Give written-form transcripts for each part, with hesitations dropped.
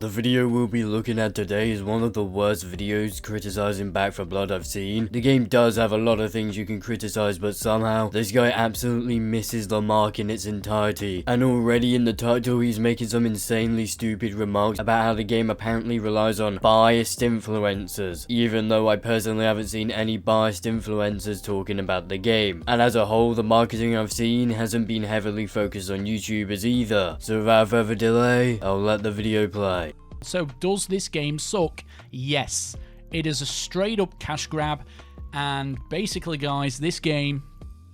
The video we'll be looking at today is one of the worst videos criticizing Back 4 Blood I've seen. The game does have a lot of things you can criticize, but somehow this guy absolutely misses the mark in its entirety. And already in the title he's making some insanely stupid remarks about how the game apparently relies on biased influencers, even though I personally haven't seen any biased influencers talking about the game. And as a whole, the marketing I've seen hasn't been heavily focused on YouTubers either. So without further delay, I'll let the video play. So does this game suck? Yes. It is a straight up cash grab, and basically guys, this game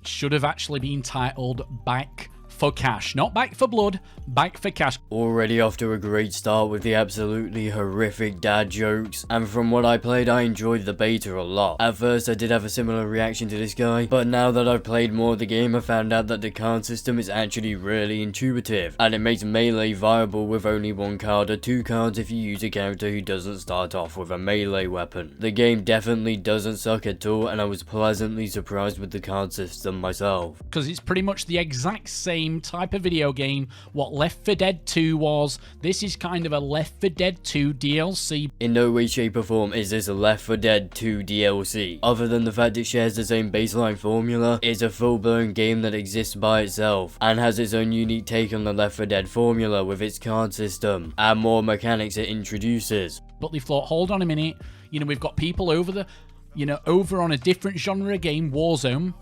should have actually been titled Back for Cash. Not Back 4 Blood, Back for Cash. Already off to a great start with the absolutely horrific dad jokes, and from what I played I enjoyed the beta a lot. At first I did have a similar reaction to this guy, but now that I've played more of the game I found out that the card system is actually really intuitive, and it makes melee viable with only one card or two cards if you use a character who doesn't start off with a melee weapon. The game definitely doesn't suck at all, and I was pleasantly surprised with the card system myself. Because it's pretty much the exact same type of video game what Left 4 Dead 2 was. This is kind of a Left 4 Dead 2 DLC. In no way, shape or form is this a Left 4 Dead 2 DLC. Other than the fact it shares the same baseline formula, it's a full-blown game that exists by itself and has its own unique take on the Left 4 Dead formula with its card system and more mechanics it introduces. But they thought, hold on a minute, we've got people over on a different genre game, Warzone,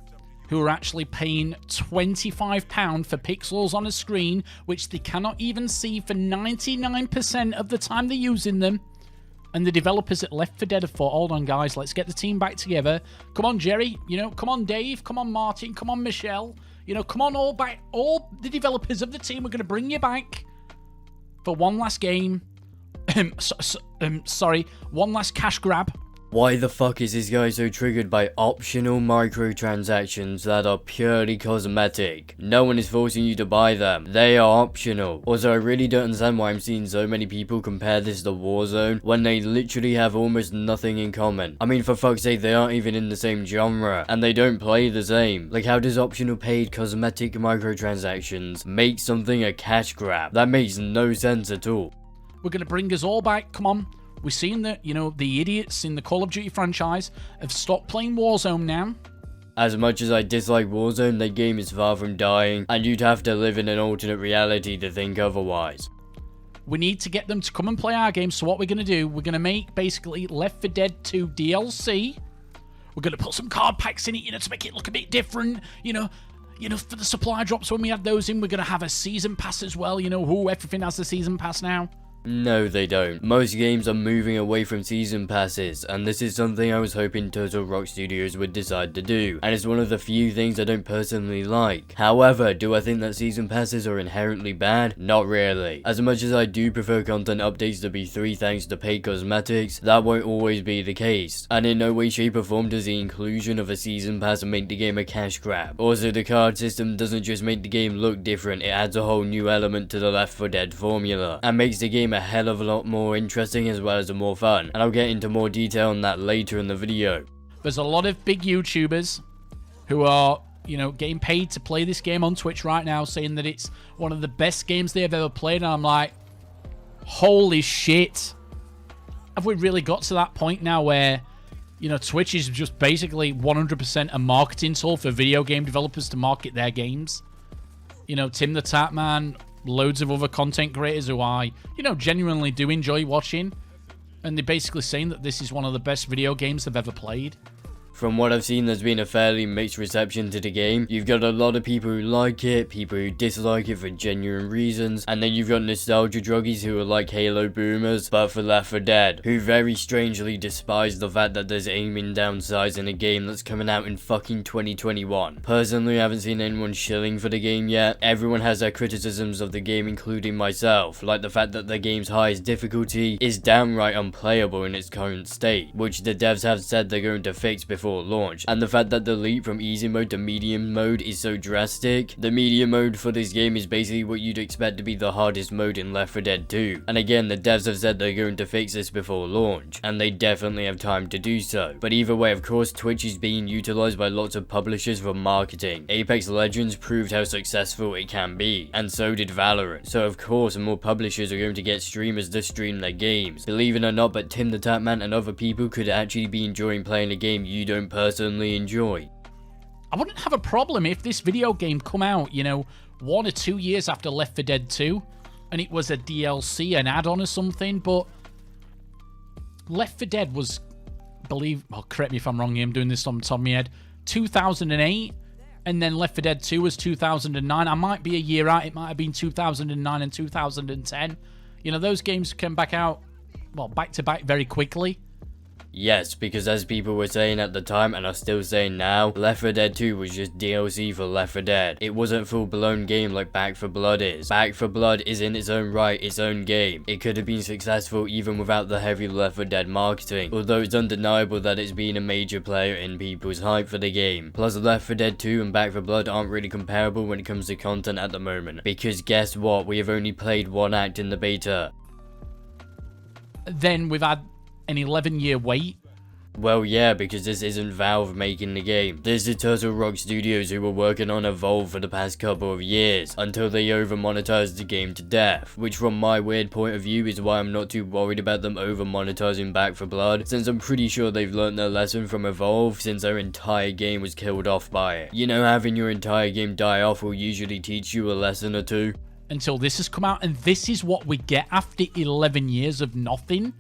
who are actually paying £25 for pixels on a screen, which they cannot even see for 99% of the time they're using them. And the developers at Left 4 Dead have thought, hold on guys, let's get the team back together. Come on Jerry, come on Dave, come on Martin, come on Michelle. Come on all the developers of the team, we're going to bring you back for one last game. One last cash grab. Why the fuck is this guy so triggered by optional microtransactions that are purely cosmetic? No one is forcing you to buy them, they are optional. Also, I really don't understand why I'm seeing so many people compare this to Warzone when they literally have almost nothing in common. I mean, for fuck's sake, they aren't even in the same genre, and they don't play the same. Like, how does optional paid cosmetic microtransactions make something a cash grab? That makes no sense at all. We're gonna bring us all back, come on. We're seeing that, the idiots in the Call of Duty franchise have stopped playing Warzone now. As much as I dislike Warzone, that game is far from dying, and you'd have to live in an alternate reality to think otherwise. We need to get them to come and play our game, so what we're going to do, we're going to make basically Left 4 Dead 2 DLC. We're going to put some card packs in it, to make it look a bit different, for the supply drops when we add those in. We're going to have a season pass as well, everything has the season pass now. No, they don't. Most games are moving away from season passes, and this is something I was hoping Turtle Rock Studios would decide to do, and it's one of the few things I don't personally like. However, do I think that season passes are inherently bad? Not really. As much as I do prefer content updates to be free thanks to paid cosmetics, that won't always be the case, and in no way, shape or form does the inclusion of a season pass make the game a cash grab. Also, the card system doesn't just make the game look different, it adds a whole new element to the Left 4 Dead formula, and makes the game a hell of a lot more interesting as well as more fun, and I'll get into more detail on that later in the video. There's a lot of big YouTubers who are, getting paid to play this game on Twitch right now, saying that it's one of the best games they've ever played, and I'm like, holy shit. Have we really got to that point now where, Twitch is just basically 100% a marketing tool for video game developers to market their games? Tim the Tap Man, loads of other content creators who I, genuinely do enjoy watching, and they're basically saying that this is one of the best video games they've ever played. From what I've seen, there's been a fairly mixed reception to the game. You've got a lot of people who like it, people who dislike it for genuine reasons, and then you've got nostalgia druggies who are like Halo boomers, but for Left 4 Dead, who very strangely despise the fact that there's aiming down sights in a game that's coming out in fucking 2021. Personally, I haven't seen anyone shilling for the game yet. Everyone has their criticisms of the game, including myself, like the fact that the game's highest difficulty is downright unplayable in its current state, which the devs have said they're going to fix before before launch, and the fact that the leap from easy mode to medium mode is so drastic. The medium mode for this game is basically what you'd expect to be the hardest mode in Left 4 Dead 2, and again, the devs have said they're going to fix this before launch, and they definitely have time to do so. But either way, of course, Twitch is being utilized by lots of publishers for marketing. Apex Legends proved how successful it can be, and so did Valorant. So of course, more publishers are going to get streamers to stream their games. Believe it or not, but Tim the Tatman and other people could actually be enjoying playing a game you don't personally enjoy. I wouldn't have a problem if this video game come out, you know, 1 or 2 years after Left 4 Dead 2, and it was a DLC, an add-on or something, but Left 4 Dead was, well, correct me if I'm wrong here, I'm doing this on the top of my head, 2008, and then Left 4 Dead 2 was 2009. I might be a year out, it might have been 2009 and 2010. You know, those games came back out, well, back to back very quickly. Yes, because as people were saying at the time, and are still saying now, Left 4 Dead 2 was just DLC for Left 4 Dead. It wasn't a full-blown game like Back 4 Blood is. Back 4 Blood is in its own right, its own game. It could have been successful even without the heavy Left 4 Dead marketing, although it's undeniable that it's been a major player in people's hype for the game. Plus, Left 4 Dead 2 and Back 4 Blood aren't really comparable when it comes to content at the moment, because guess what, we have only played one act in the beta. Then we've had an 11-year wait. Well, yeah, because this isn't Valve making the game. This is Turtle Rock Studios who were working on Evolve for the past couple of years, until they over-monetized the game to death, which from my weird point of view is why I'm not too worried about them over-monetizing Back 4 Blood, since I'm pretty sure they've learned their lesson from Evolve since their entire game was killed off by it. You know, having your entire game die off will usually teach you a lesson or two. Until this has come out, and this is what we get after 11 years of nothing.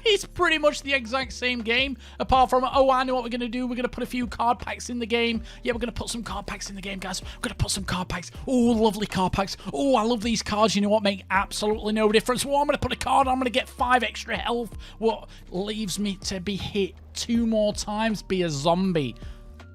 It's pretty much the exact same game, apart from, oh, I know what we're going to do. We're going to put a few card packs in the game. Yeah, we're going to put some card packs in the game, guys. We're going to put some card packs. Oh, lovely card packs. Oh, I love these cards. You know what? Make absolutely no difference. Well, I'm going to put a card. I'm going to get 5 extra health. What leaves me to be hit 2 more times, be a zombie.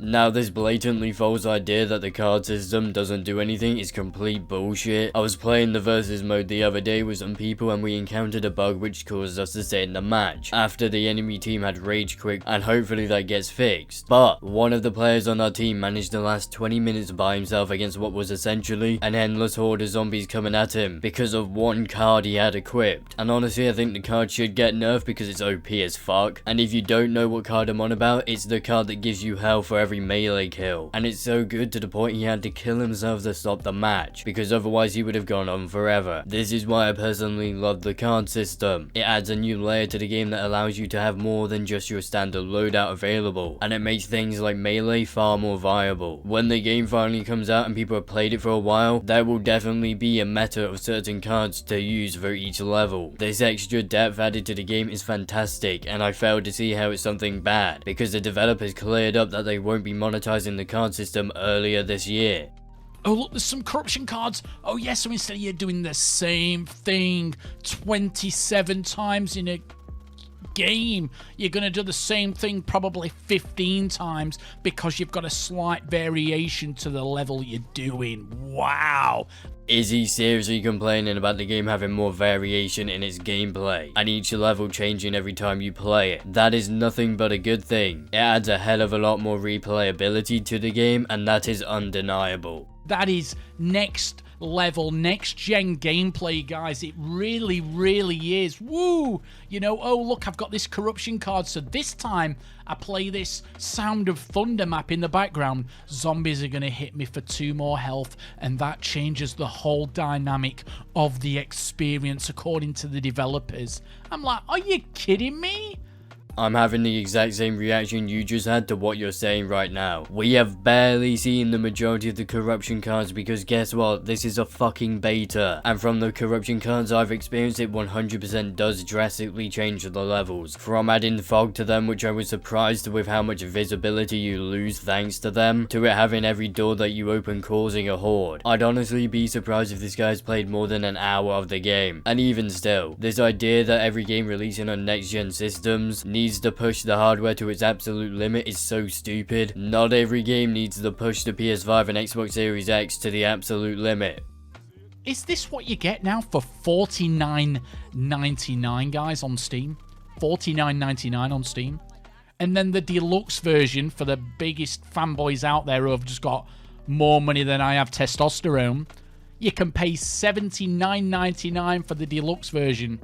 Now, this blatantly false idea that the card system doesn't do anything is complete bullshit. I was playing the versus mode the other day with some people and we encountered a bug which caused us to stay in the match after the enemy team had rage quit, and hopefully that gets fixed. But one of the players on our team managed to last 20 minutes by himself against what was essentially an endless horde of zombies coming at him because of one card he had equipped. And honestly, I think the card should get nerfed because it's OP as fuck. And if you don't know what card I'm on about, it's the card that gives you health for every melee kill, and it's so good to the point he had to kill himself to stop the match, because otherwise he would have gone on forever. This is why I personally love the card system. It adds a new layer to the game that allows you to have more than just your standard loadout available, and it makes things like melee far more viable. When the game finally comes out and people have played it for a while, there will definitely be a meta of certain cards to use for each level. This extra depth added to the game is fantastic, and I failed to see how it's something bad, because the developers cleared up that they won't be monetizing the card system earlier this year. Oh, look, there's some corruption cards. Oh, yes, so instead of you doing the same thing 27 times in a game, you're going to do the same thing probably 15 times because you've got a slight variation to the level you're doing. Wow. Is he seriously complaining about the game having more variation in its gameplay, and each level changing every time you play it? That is nothing but a good thing. It adds a hell of a lot more replayability to the game, and that is undeniable. That is next level, next gen gameplay, guys. It really, really is. Woo! You know, oh, look, I've got this corruption card, so this time I play this Sound of Thunder map in the background. Zombies are going to hit me for 2 more health, and that changes the whole dynamic of the experience according to the developers. I'm like, are you kidding me? I'm having the exact same reaction you just had to what you're saying right now. We have barely seen the majority of the corruption cards because guess what? This is a fucking beta. And from the corruption cards I've experienced, it 100% does drastically change the levels. From adding fog to them, which I was surprised with how much visibility you lose thanks to them, to it having every door that you open causing a horde. I'd honestly be surprised if this guy's played more than an hour of the game. And even still, this idea that every game releasing on next-gen systems needs to push the hardware to its absolute limit is so stupid. Not every game needs to push the PS5 and Xbox Series X to the absolute limit. Is this what you get now for $49.99, guys, on Steam? $49.99 on Steam. And then the deluxe version for the biggest fanboys out there who have just got more money than I have testosterone, you can pay $79.99 for the deluxe version.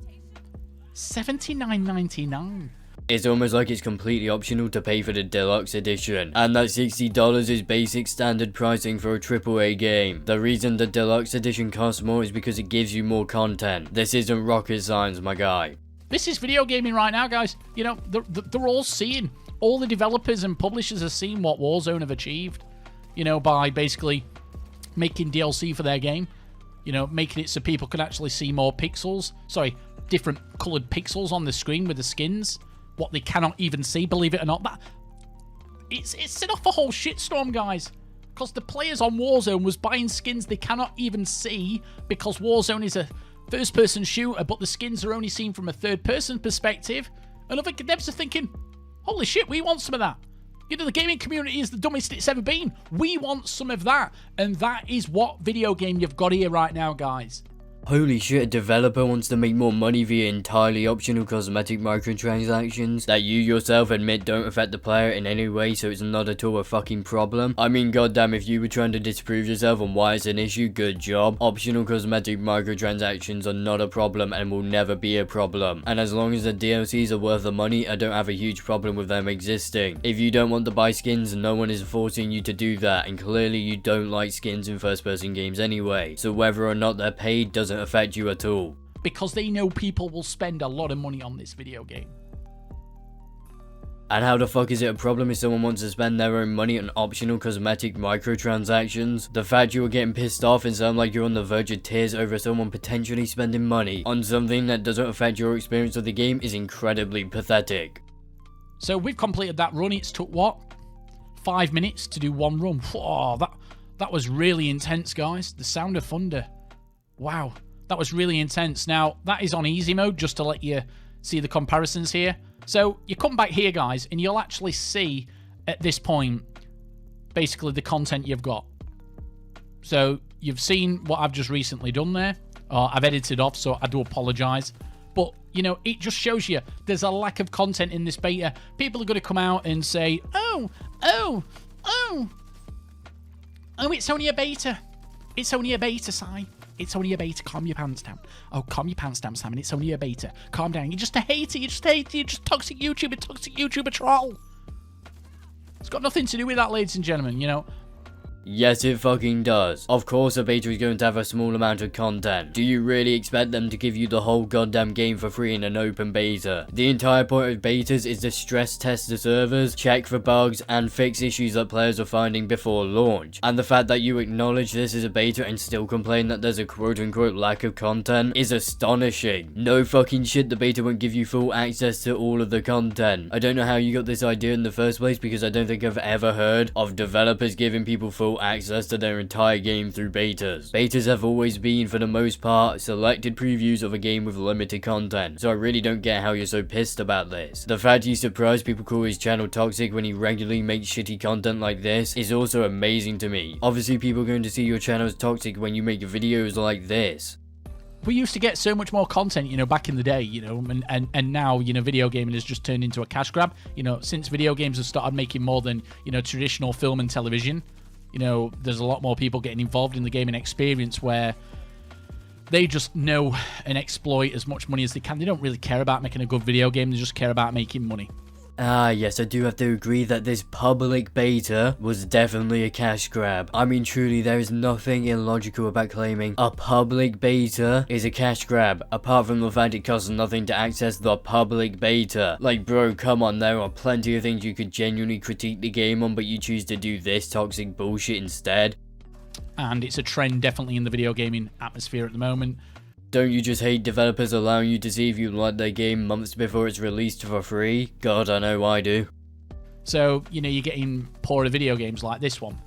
$79.99. It's almost like it's completely optional to pay for the deluxe edition, and that $60 is basic standard pricing for a AAA game. The reason the deluxe edition costs more is because it gives you more content. This isn't rocket science, my guy. This is video gaming right now, guys. You know, they're all seeing, all the developers and publishers are seeing what Warzone have achieved, you know, by basically making DLC for their game, you know, making it so people can actually see more pixels, sorry, different colored pixels on the screen with the skins, what they cannot even see, believe it or not. That it's set off a whole shitstorm, guys, because the players on Warzone was buying skins they cannot even see because Warzone is a first-person shooter, but the skins are only seen from a third-person perspective, and other devs are thinking, holy shit, we want some of that. You know, the gaming community is the dumbest it's ever been. We want some of that, and that is what video game you've got here right now, guys. Holy shit, a developer wants to make more money via entirely optional cosmetic microtransactions that you yourself admit don't affect the player in any way, so it's not at all a fucking problem. I mean, goddamn, if you were trying to disprove yourself on why it's an issue, good job. Optional cosmetic microtransactions are not a problem and will never be a problem. And as long as the DLCs are worth the money, I don't have a huge problem with them existing. If you don't want to buy skins, no one is forcing you to do that, and clearly you don't like skins in first-person games anyway, so whether or not they're paid doesn't affect you at all. Because they know people will spend a lot of money on this video game. And how the fuck is it a problem if someone wants to spend their own money on optional cosmetic microtransactions? The fact you are getting pissed off and sound like you're on the verge of tears over someone potentially spending money on something that doesn't affect your experience of the game is incredibly pathetic. So we've completed that run. It's took what? 5 minutes to do one run. Oh, that was really intense, guys. The sound of thunder. Wow. That was really intense. Now, that is on easy mode, just to let you see the comparisons here. So, you come back here, guys, and you'll actually see, at this point, basically the content you've got. So, you've seen what I've just recently done there. I've edited off, so I do apologise. But, you know, it just shows you there's a lack of content in this beta. People are going to come out and say, oh, it's only a beta. It's only a beta, Si. It's only a beta. Calm your pants down. Oh, calm your pants down, Simon. It's only a beta. Calm down. You're just a hater. You're just toxic YouTuber troll. It's got nothing to do with that, ladies and gentlemen, you know. Yes, it fucking does. Of course a beta is going to have a small amount of content. Do you really expect them to give you the whole goddamn game for free in an open beta? The entire point of betas is to stress test the servers, check for bugs, and fix issues that players are finding before launch. And the fact that you acknowledge this is a beta and still complain that there's a quote-unquote lack of content is astonishing. No fucking shit, the beta won't give you full access to all of the content. I don't know how you got this idea in the first place, because I don't think I've ever heard of developers giving people full access to their entire game through betas. Betas have always been, for the most part, selected previews of a game with limited content, so I really don't get how you're so pissed about this. The fact he's surprised people call his channel toxic when he regularly makes shitty content like this is also amazing to me. Obviously people are going to see your channel as toxic when you make videos like this. We used to get so much more content, you know, back in the day, you know, and now, you know, video gaming has just turned into a cash grab. You know, since video games have started making more than, you know, traditional film and television, you know, there's a lot more people getting involved in the gaming experience where they just know and exploit as much money as they can. They don't really care about making a good video game, they just care about making money. Ah, yes, I do have to agree that this public beta was definitely a cash grab. I mean, truly, there is nothing illogical about claiming a public beta is a cash grab, apart from the fact it costs nothing to access the public beta. Like, bro, come on, there are plenty of things you could genuinely critique the game on, but you choose to do this toxic bullshit instead. And it's a trend definitely in the video gaming atmosphere at the moment. Don't you just hate developers allowing you to see if you like their game months before it's released for free? God, I know I do. So, you know, you're getting poorer video games like this one.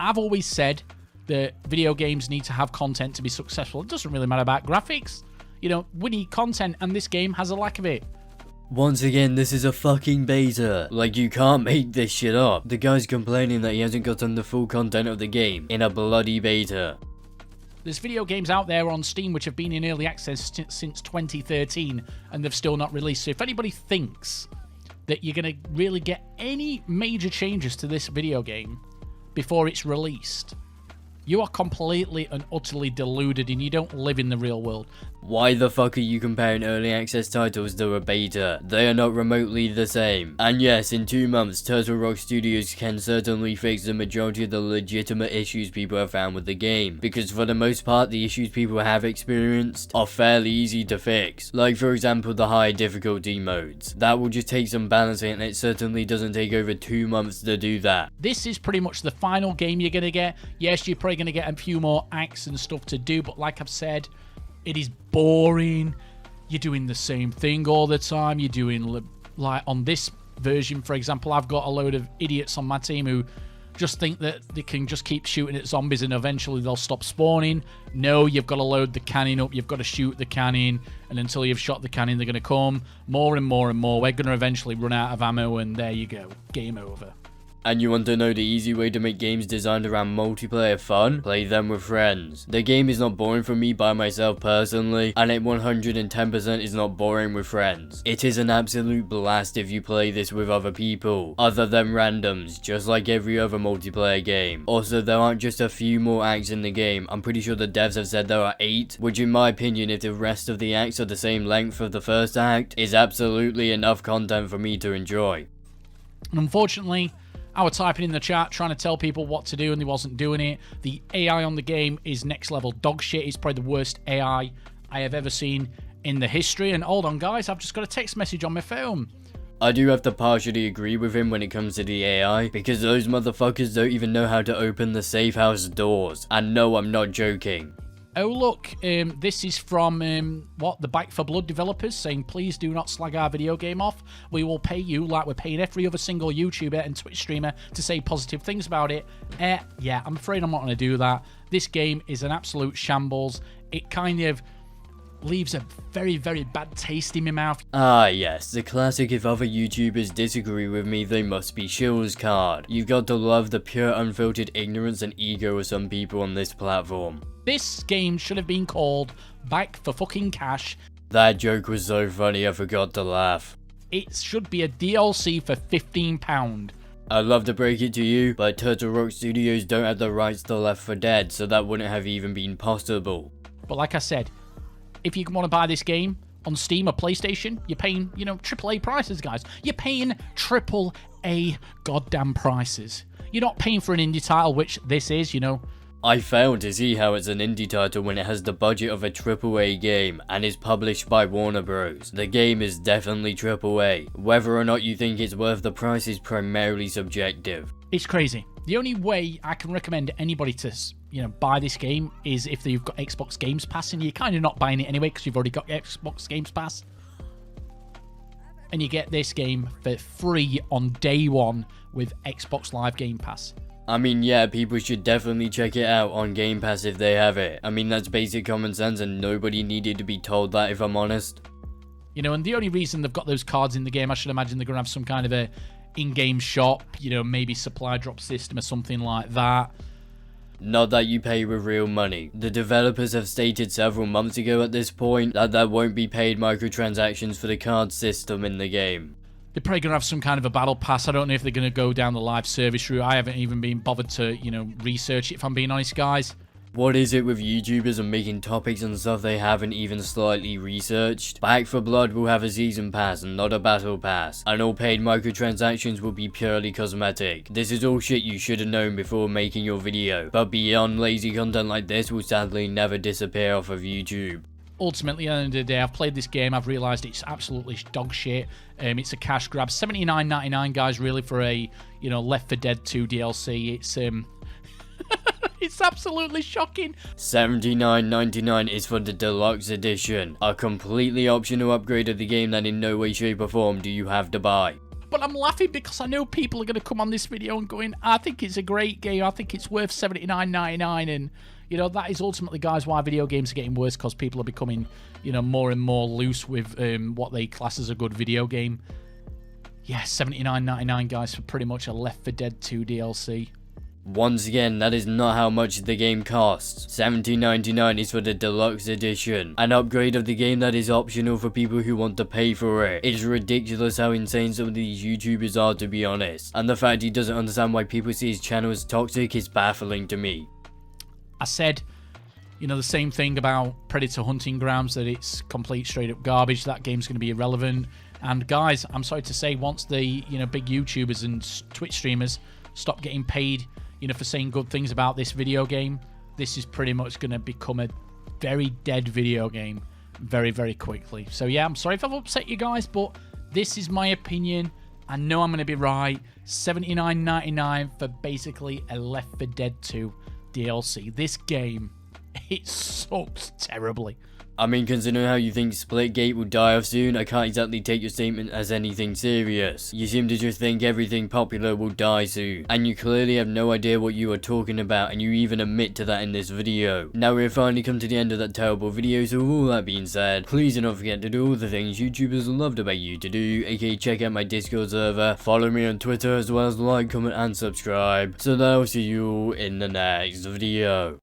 I've always said that video games need to have content to be successful. It doesn't really matter about graphics. You know, we need content, and this game has a lack of it. Once again, this is a fucking beta. Like, you can't make this shit up. The guy's complaining that he hasn't gotten the full content of the game in a bloody beta. There's video games out there on Steam which have been in early access since 2013 and they've still not released. So if anybody thinks that you're going to really get any major changes to this video game before it's released. You are completely and utterly deluded and you don't live in the real world. Why the fuck are you comparing early access titles to a beta? They are not remotely the same. And yes, in 2 months, Turtle Rock Studios can certainly fix the majority of the legitimate issues people have found with the game, because for the most part, the issues people have experienced are fairly easy to fix. Like for example, the high difficulty modes. That will just take some balancing, and it certainly doesn't take over 2 months to do that. This is pretty much the final game you're going to get. Yes, you're probably going to get a few more acts and stuff to do, but like I've said, it is boring. You're doing the same thing all the time. You're doing, like on this version, for example, I've got a load of idiots on my team who just think that they can just keep shooting at zombies and eventually they'll stop spawning. No, you've got to load the cannon up. You've got to shoot the cannon, and until you've shot the cannon, they're going to come more and more and more. We're going to eventually run out of ammo, and there you go. Game over. And you want to know the easy way to make games designed around multiplayer fun? Play them with friends. The game is not boring for me by myself personally, and it 110% is not boring with friends. It is an absolute blast if you play this with other people, other than randoms, just like every other multiplayer game. Also, there aren't just a few more acts in the game. I'm pretty sure the devs have said there are 8, which in my opinion, if the rest of the acts are the same length of the first act, is absolutely enough content for me to enjoy. And unfortunately, I was typing in the chat trying to tell people what to do and they wasn't doing it. The AI on the game is next level dog shit. It's probably the worst AI I have ever seen in the history. And hold on guys, I've just got a text message on my phone. I do have to partially agree with him when it comes to the AI, because those motherfuckers don't even know how to open the safe house doors. And no, I'm not joking. Oh look, this is from, the Back for Blood developers saying, please do not slag our video game off. We will pay you like we're paying every other single YouTuber and Twitch streamer to say positive things about it. Yeah, I'm afraid I'm not going to do that. This game is an absolute shambles. It kind of leaves a very, very bad taste in my mouth. Ah yes, the classic if other YouTubers disagree with me, they must be Shills card. You've got to love the pure unfiltered ignorance and ego of some people on this platform. This game should have been called Back for fucking Cash. That joke was so funny I forgot to laugh. It should be a DLC for £15. I'd love to break it to you, but Turtle Rock Studios don't have the rights to Left 4 Dead, so that wouldn't have even been possible. But like I said, if you want to buy this game on Steam or PlayStation, you're paying, AAA prices, guys. You're paying AAA goddamn prices. You're not paying for an indie title, which this is, I fail to see how it's an indie title when it has the budget of a AAA game and is published by Warner Bros. The game is definitely AAA. Whether or not you think it's worth the price is primarily subjective. It's crazy. The only way I can recommend anybody to, buy this game is if they've got Xbox Games Pass, and you're kind of not buying it anyway because you've already got Xbox Games Pass. And you get this game for free on day one with Xbox Live Game Pass. I mean, yeah, people should definitely check it out on Game Pass if they have it. I mean, that's basic common sense and nobody needed to be told that, if I'm honest. And the only reason they've got those cards in the game, I should imagine they're going to have some kind of a in-game shop, maybe supply drop system or something like that. Not that you pay with real money. The developers have stated several months ago at this point that there won't be paid microtransactions for the card system in the game. They're probably going to have some kind of a battle pass. I don't know if they're going to go down the live service route. I haven't even been bothered to, research it, if I'm being honest, guys. What is it with YouTubers and making topics and stuff they haven't even slightly researched? Back 4 Blood will have a season pass and not a battle pass, and all paid microtransactions will be purely cosmetic. This is all shit you should have known before making your video, but beyond lazy content like this will sadly never disappear off of YouTube. Ultimately, at the end of the day, I've played this game. I've realised it's absolutely dog shit. It's a cash grab. $79.99, guys, really, for a, Left 4 Dead 2 DLC. It's, it's absolutely shocking. $79.99 is for the Deluxe edition, a completely optional upgrade of the game that in no way, shape or form do you have to buy. But I'm laughing because I know people are going to come on this video and going, I think it's a great game. I think it's worth $79.99. And, that is ultimately, guys, why video games are getting worse, because people are becoming, more and more loose with what they class as a good video game. Yeah, $79.99, guys, for pretty much a Left 4 Dead 2 DLC. Once again, that is not how much the game costs. $17.99 is for the Deluxe edition, an upgrade of the game that is optional for people who want to pay for it. It's ridiculous how insane some of these YouTubers are, to be honest, and the fact he doesn't understand why people see his channel as toxic is baffling to me. I said, you know, the same thing about Predator Hunting Grounds, that it's complete straight up garbage, that game's going to be irrelevant. And guys, I'm sorry to say, once the, you know, big YouTubers and Twitch streamers stop getting paid, you know, for saying good things about this video game, this is pretty much going to become a very dead video game very, very quickly. So yeah, I'm sorry if I've upset you guys, but this is my opinion. I know I'm going to be right. $79.99 for basically a Left 4 Dead 2 DLC. This game, it sucks terribly. I mean, considering how you think Splitgate will die off soon, I can't exactly take your statement as anything serious. You seem to just think everything popular will die soon, and you clearly have no idea what you are talking about, and you even admit to that in this video. Now we've finally come to the end of that terrible video, so with all that being said, please do not forget to do all the things YouTubers love to beg you to do, aka check out my Discord server, follow me on Twitter, as well as like, comment and subscribe, so that I'll see you all in the next video.